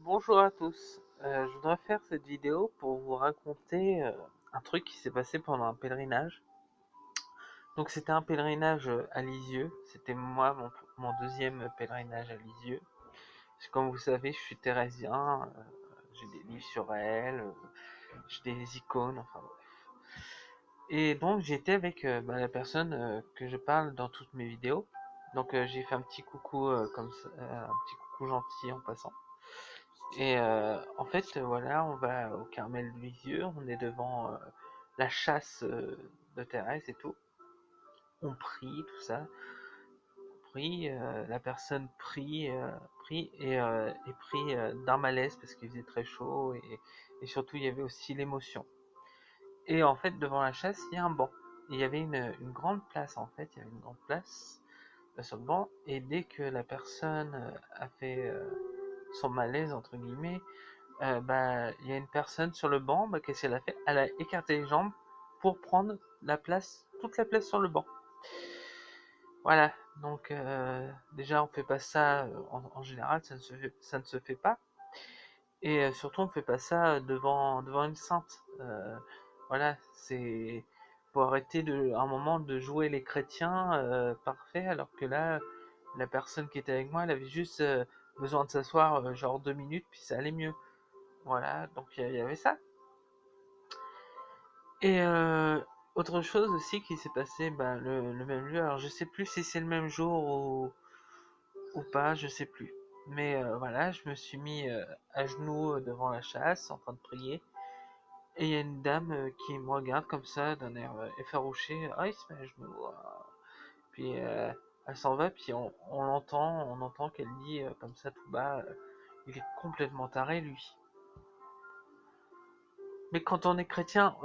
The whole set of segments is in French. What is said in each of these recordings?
Bonjour à tous, je voudrais faire cette vidéo pour vous raconter un truc qui s'est passé pendant un pèlerinage. Donc c'était un pèlerinage à Lisieux, c'était moi mon deuxième pèlerinage à Lisieux. Parce que comme vous savez, je suis thérésien, j'ai des livres sur elle, j'ai des icônes, enfin bref. Et donc j'étais avec la personne que je parle dans toutes mes vidéos. Donc j'ai fait un petit coucou comme ça, un petit coucou gentil en passant. Et en fait, voilà, on va au Carmel de Lisieux, on est devant la chasse de Thérèse et tout. On prie, tout ça. On prie, la personne prie et prie d'un malaise parce qu'il faisait très chaud et surtout il y avait aussi l'émotion. Et en fait, devant la chasse, il y a un banc. Il y avait une grande place en fait, il y avait une grande place sur le banc et dès que la personne a fait son malaise entre guillemets, il y a une personne sur le banc, qu'est-ce qu'elle a fait? Elle a écarté les jambes pour prendre la place, toute la place sur le banc. Voilà, donc déjà on fait pas ça en général, ça ne se fait pas. Et surtout on fait pas ça devant une sainte. Voilà, c'est pour arrêter un moment de jouer les chrétiens parfaits, alors que là, la personne qui était avec moi, elle avait juste besoin de s'asseoir genre 2 minutes, puis ça allait mieux. Voilà, donc il y avait ça. Et autre chose aussi qui s'est passé, le même lieu, alors je sais plus si c'est le même jour ou pas, je sais plus. Mais voilà, je me suis mis à genoux devant la chasse, en train de prier. Et il y a une dame qui me regarde comme ça, d'un air effarouché. Ah, il se met à genoux. Ah. Puis elle s'en va, puis on entend qu'elle dit comme ça tout bas, il est complètement taré lui. Mais quand on est chrétien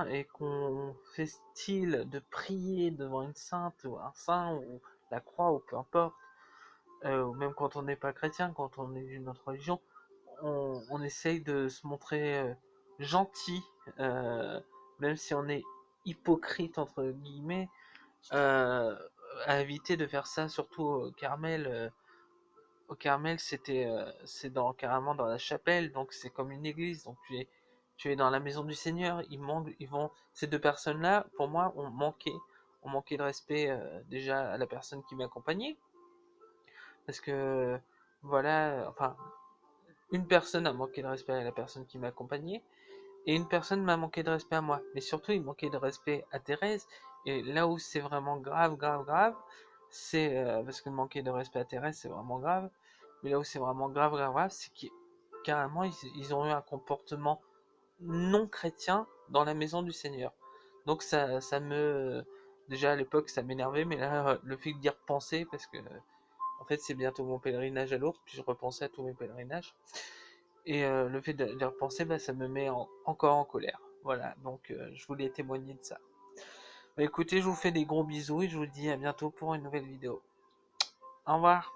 et qu'on fait style de prier devant une sainte ou un saint ou la croix ou peu importe, ou même quand on n'est pas chrétien, quand on est d'une autre religion, on essaye de se montrer gentil, euh, même si on est hypocrite entre guillemets, euh, à éviter de faire ça, surtout au Carmel. Au Carmel, c'est carrément dans la chapelle, donc c'est comme une église, donc tu es dans la maison du Seigneur. Ces deux personnes-là, pour moi, ont manqué de respect déjà à la personne qui m'accompagnait, parce que voilà, enfin, une personne a manqué de respect à la personne qui m'accompagnait, et une personne m'a manqué de respect à moi, mais surtout il manquait de respect à Thérèse. Et là où c'est vraiment grave, grave, grave, c'est parce que manquer de respect à Thérèse c'est vraiment grave, mais là où c'est vraiment grave, grave, grave, c'est qu'ils carrément ils ont eu un comportement non chrétien dans la maison du Seigneur. Donc ça me déjà à l'époque ça m'énervait, mais là le fait d'y repenser, parce que en fait c'est bientôt mon pèlerinage à Lourdes, puis je repensais à tous mes pèlerinages. Et le fait d'y repenser, ça me met encore en colère. Voilà, donc je voulais témoigner de ça. Écoutez, je vous fais des gros bisous et je vous dis à bientôt pour une nouvelle vidéo. Au revoir.